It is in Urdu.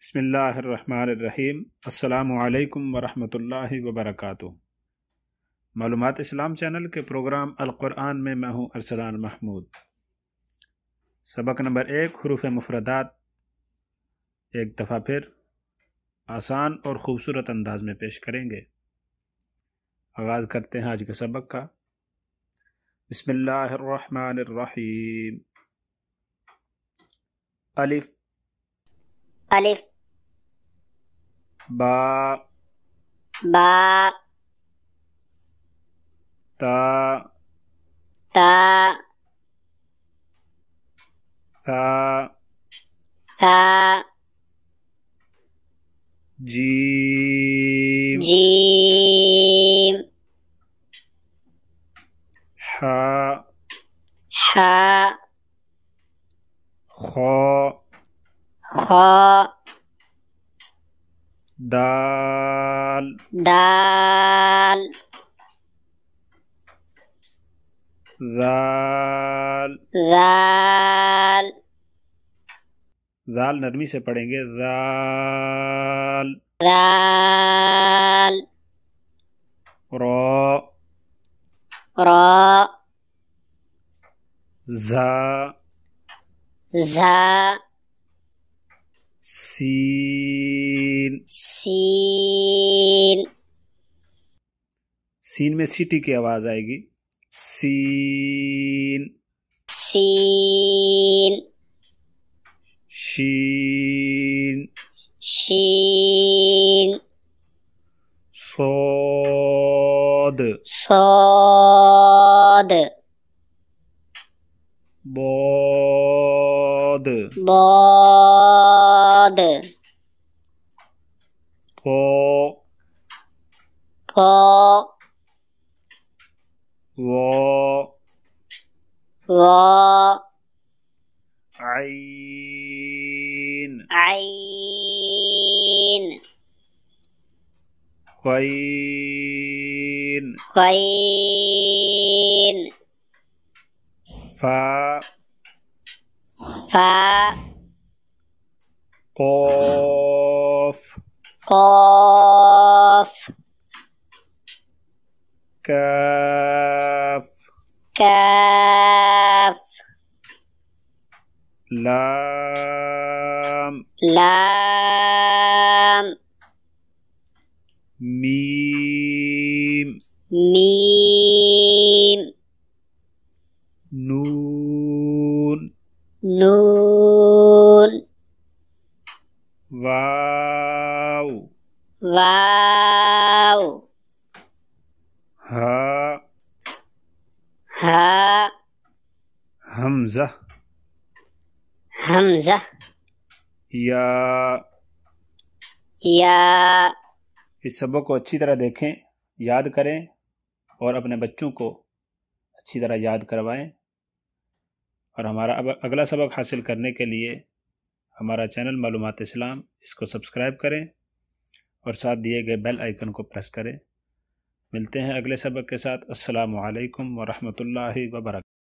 بسم اللہ الرحمن الرحیم۔ السلام علیکم ورحمۃ اللہ وبرکاتہ۔ معلومات اسلام چینل کے پروگرام القرآن میں ہوں ارسلان محمود۔ سبق نمبر 1 حروف مفردات ایک دفعہ پھر آسان اور خوبصورت انداز میں پیش کریں گے۔ آغاز کرتے ہیں آج کے سبق کا۔ بسم اللہ الرحمن الرحیم۔ الف الف با با تا تا ثا ثا جیم جیم حا حا خا خا دال دال ذال ذال ذال نرمی سے پڑھیں گے، ذال ذال را را زا زا سین سین سین میں سیٹی کی آواز آئے گی، سین سین شین شین صاد صاد ضاد ضاد طا طا وا را عین عین غین غین فا فا قاف قاف کاف کاف لام لام میم میم نون نون واو واو ہا ہا حمزہ حمزہ یا۔ یا اس سبق کو اچھی طرح دیکھیں، یاد کریں اور اپنے بچوں کو اچھی طرح یاد کروائیں، اور ہمارا اگلا سبق حاصل کرنے کے لیے ہمارا چینل معلومات اسلام اس کو سبسکرائب کریں اور ساتھ دیے گئے بیل آئیکن کو پریس کریں۔ ملتے ہیں اگلے سبق کے ساتھ۔ السلام علیکم ورحمۃ اللہ وبرکاتہ۔